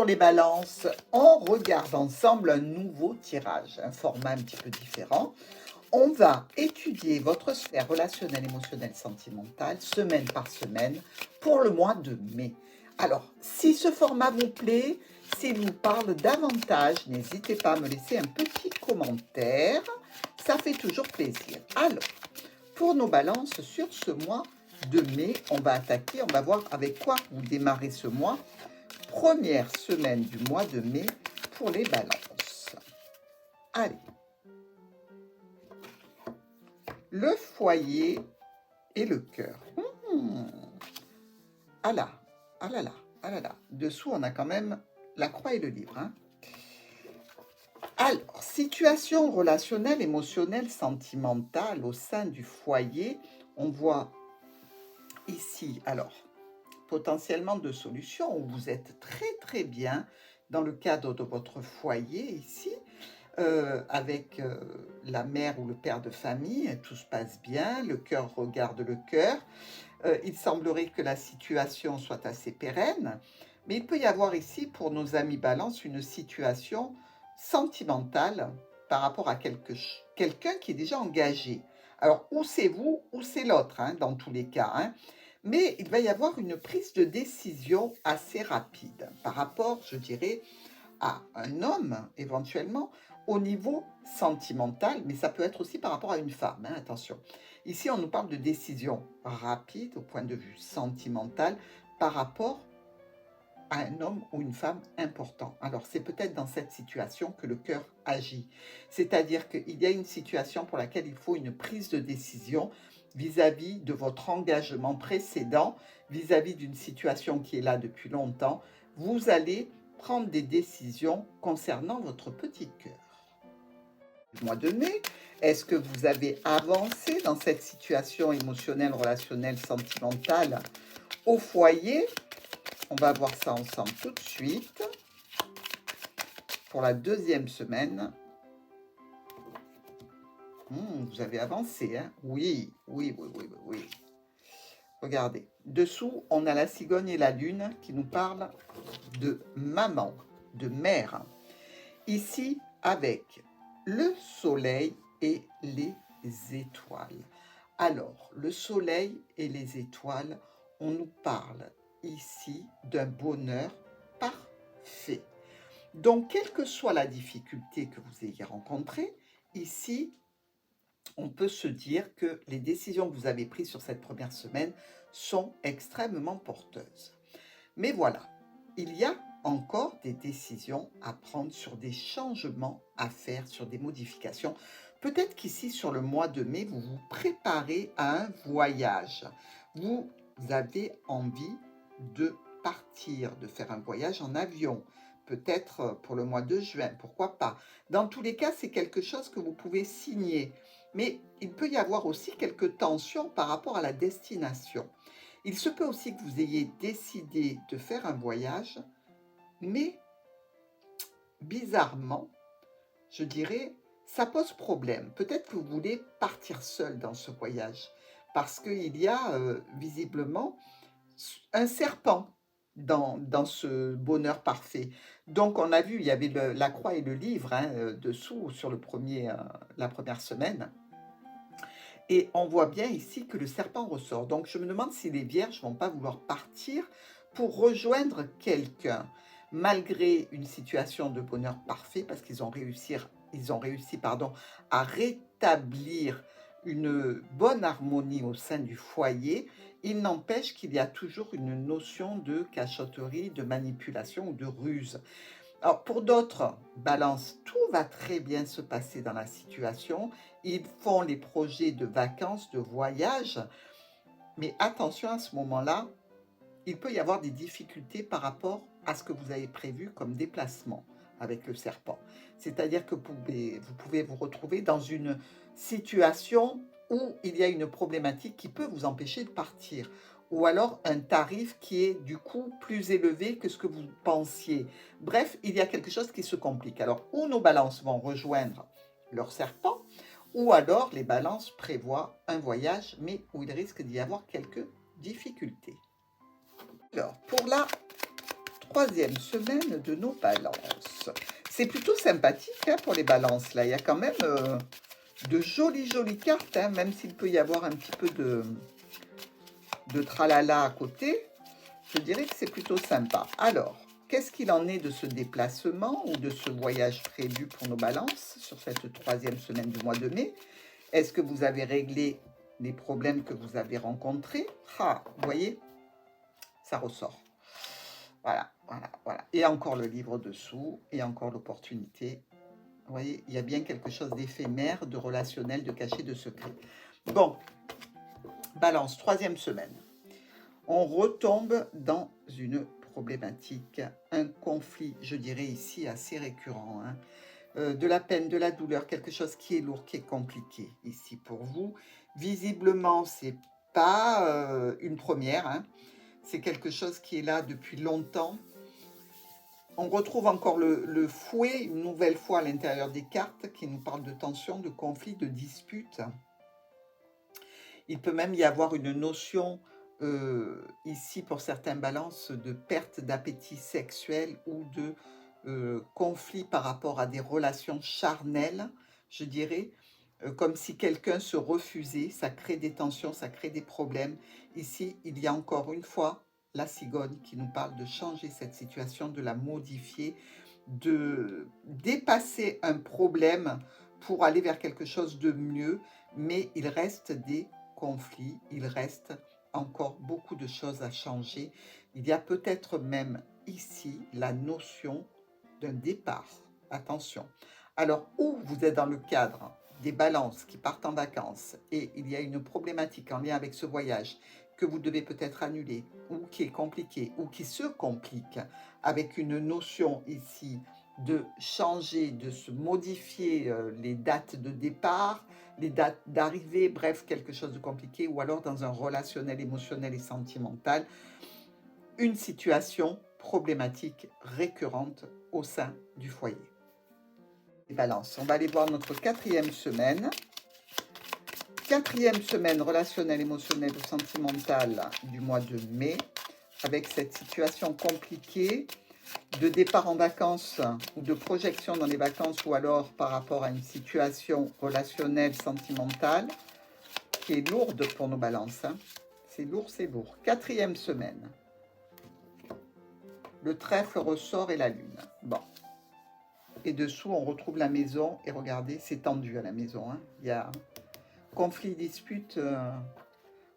Bonjour les balances, on regarde ensemble un nouveau tirage, un format un petit peu différent. On va étudier votre sphère relationnelle, émotionnelle, sentimentale, semaine par semaine, pour le mois de mai. Alors, si ce format vous plaît, s'il vous parle davantage, n'hésitez pas à me laisser un petit commentaire, ça fait toujours plaisir. Alors, pour nos balances sur ce mois de mai, on va attaquer, on va voir avec quoi vous démarrez ce mois. Première semaine du mois de mai pour les balances. Allez. Le foyer et le cœur. Ah là, ah là là, ah là là. Dessous, on a quand même la croix et le livre. Hein. Alors, situation relationnelle, émotionnelle, sentimentale au sein du foyer. On voit ici, alors, potentiellement deux solutions où vous êtes très bien dans le cadre de votre foyer ici, avec la mère ou le père de famille, tout se passe bien, le cœur regarde le cœur. Il semblerait que la situation soit assez pérenne, mais il peut y avoir ici pour nos amis balance une situation sentimentale par rapport à quelqu'un qui est déjà engagé. Alors, ou c'est vous, ou c'est l'autre, hein, dans tous les cas. Hein. Mais il va y avoir une prise de décision assez rapide par rapport, je dirais, à un homme, éventuellement, au niveau sentimental, mais ça peut être aussi par rapport à une femme, hein, attention. Ici, on nous parle de décision rapide au point de vue sentimental par rapport à un homme ou une femme important. Alors, c'est peut-être dans cette situation que le cœur agit. C'est-à-dire qu'il y a une situation pour laquelle il faut une prise de décision vis-à-vis de votre engagement précédent, vis-à-vis d'une situation qui est là depuis longtemps. Vous allez prendre des décisions concernant votre petit cœur. Le mois de mai, est-ce que vous avez avancé dans cette situation émotionnelle, relationnelle, sentimentale au foyer? On va voir ça ensemble tout de suite. Pour la deuxième semaine. Vous avez avancé, hein? Oui. Regardez. Dessous, on a la cigogne et la lune qui nous parlent de maman, de mère. Ici, avec le soleil et les étoiles. Alors, le soleil et les étoiles, on nous parle ici d'un bonheur parfait. Donc, quelle que soit la difficulté que vous ayez rencontrée, ici, on peut se dire que les décisions que vous avez prises sur cette première semaine sont extrêmement porteuses. Mais voilà, il y a encore des décisions à prendre sur des changements à faire, sur des modifications. Peut-être qu'ici, sur le mois de mai, vous vous préparez à un voyage. Vous avez envie de partir, de faire un voyage en avion. Peut-être pour le mois de juin, pourquoi pas. Dans tous les cas, c'est quelque chose que vous pouvez signer. Mais il peut y avoir aussi quelques tensions par rapport à la destination. Il se peut aussi que vous ayez décidé de faire un voyage, mais bizarrement, je dirais, ça pose problème. Peut-être que vous voulez partir seul dans ce voyage, parce qu'il y a visiblement un serpent dans ce bonheur parfait. Donc, on a vu, il y avait la croix et le livre hein, dessous sur la première semaine. Et on voit bien ici que le serpent ressort. Donc, je me demande si les vierges ne vont pas vouloir partir pour rejoindre quelqu'un, malgré une situation de bonheur parfait, parce qu'ils ont réussi, à rétablir une bonne harmonie au sein du foyer. Il n'empêche qu'il y a toujours une notion de cachotterie, de manipulation ou de ruse. Alors, pour d'autres balances, tout va très bien se passer dans la situation. Ils font les projets de vacances, de voyage. Mais attention, à ce moment-là, il peut y avoir des difficultés par rapport à ce que vous avez prévu comme déplacement avec le serpent. C'est-à-dire que vous pouvez vous retrouver dans une situation où il y a une problématique qui peut vous empêcher de partir. Ou alors un tarif qui est du coup plus élevé que ce que vous pensiez. Bref, il y a quelque chose qui se complique. Alors, ou nos balances vont rejoindre leur serpent, ou alors les balances prévoient un voyage, mais où il risque d'y avoir quelques difficultés. Alors, pour la troisième semaine de nos balances. C'est plutôt sympathique hein, pour les balances. Là, il y a quand même de jolies cartes, hein, même s'il peut y avoir un petit peu de tralala à côté. Je dirais que c'est plutôt sympa. Alors, qu'est-ce qu'il en est de ce déplacement ou de ce voyage prévu pour nos balances sur cette troisième semaine du mois de mai? Est-ce que vous avez réglé les problèmes que vous avez rencontrés? Ah, vous voyez, ça ressort. Voilà. Et encore le livre dessous, et encore l'opportunité. Vous voyez, il y a bien quelque chose d'éphémère, de relationnel, de caché, de secret. Bon, balance, troisième semaine. On retombe dans une problématique, un conflit, je dirais ici, assez récurrent. Hein. De la peine, de la douleur, quelque chose qui est lourd, qui est compliqué ici pour vous. Visiblement, c'est pas une première, hein. C'est quelque chose qui est là depuis longtemps. On retrouve encore le fouet, une nouvelle fois à l'intérieur des cartes, qui nous parle de tension, de conflit, de dispute. Il peut même y avoir une notion, ici pour certains balances, de perte d'appétit sexuel ou de conflit par rapport à des relations charnelles, je dirais, comme si quelqu'un se refusait, ça crée des tensions, ça crée des problèmes. Ici, il y a encore une fois la cigogne qui nous parle de changer cette situation, de la modifier, de dépasser un problème pour aller vers quelque chose de mieux, mais il reste des conflits, il reste encore beaucoup de choses à changer. Il y a peut-être même ici la notion d'un départ. Attention. Alors, où vous êtes dans le cadre des balances qui partent en vacances et il y a une problématique en lien avec ce voyage que vous devez peut-être annuler ou qui est compliqué ou qui se complique avec une notion ici de changer, de se modifier les dates de départ, les dates d'arrivée, bref, quelque chose de compliqué, ou alors dans un relationnel, émotionnel et sentimental, une situation problématique récurrente au sein du foyer. Les balances, on va aller voir notre quatrième semaine. Quatrième semaine relationnelle, émotionnelle ou sentimentale du mois de mai, avec cette situation compliquée de départ en vacances ou de projection dans les vacances ou alors par rapport à une situation relationnelle, sentimentale qui est lourde pour nos balances. Hein. C'est lourd, c'est lourd. Quatrième semaine. Le trèfle ressort et la lune. Bon. Et dessous, on retrouve la maison. Et regardez, c'est tendu à la maison. Hein. Il y a conflit, dispute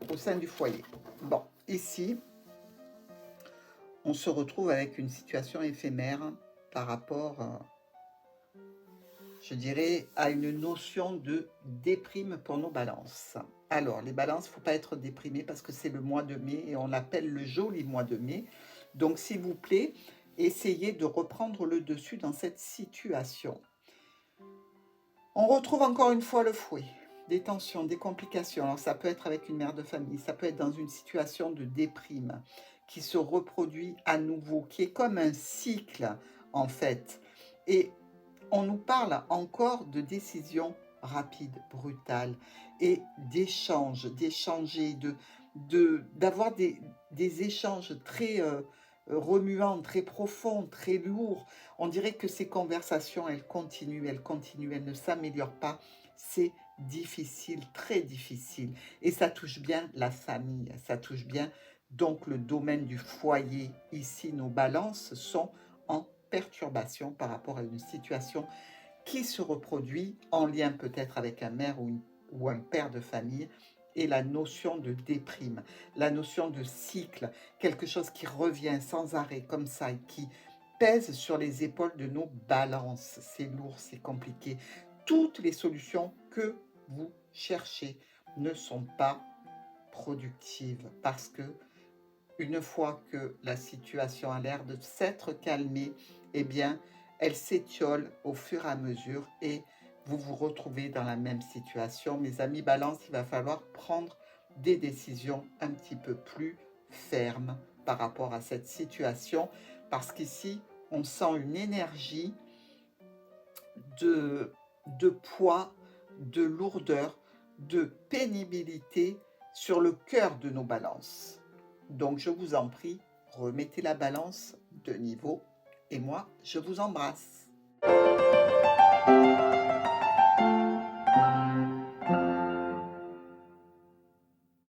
au sein du foyer. Bon, ici, on se retrouve avec une situation éphémère par rapport, je dirais, à une notion de déprime pour nos balances. Alors, les balances, il ne faut pas être déprimé parce que c'est le mois de mai et on l'appelle le joli mois de mai. Donc, s'il vous plaît, essayez de reprendre le dessus dans cette situation. On retrouve encore une fois le fouet, des tensions, des complications. Alors, ça peut être avec une mère de famille, ça peut être dans une situation de déprime qui se reproduit à nouveau, qui est comme un cycle, en fait. Et on nous parle encore de décisions rapides, brutales, et d'échanger, d'avoir des échanges très remuants, très profonds, très lourds. On dirait que ces conversations, elles continuent, elles ne s'améliorent pas. C'est difficile, très difficile. Et ça touche bien la famille, ça touche bien donc le domaine du foyer. Ici, nos balances sont en perturbation par rapport à une situation qui se reproduit en lien peut-être avec un mère ou un père de famille, et la notion de déprime, la notion de cycle, quelque chose qui revient sans arrêt comme ça et qui pèse sur les épaules de nos balances. C'est lourd, c'est compliqué. Toutes les solutions que vous cherchez ne sont pas productives parce que une fois que la situation a l'air de s'être calmée, eh bien, elle s'étiole au fur et à mesure et vous vous retrouvez dans la même situation. Mes amis Balance, il va falloir prendre des décisions un petit peu plus fermes par rapport à cette situation parce qu'ici, on sent une énergie de poids, de lourdeur, de pénibilité sur le cœur de nos balances. Donc, je vous en prie, remettez la balance de niveau. Et moi, je vous embrasse.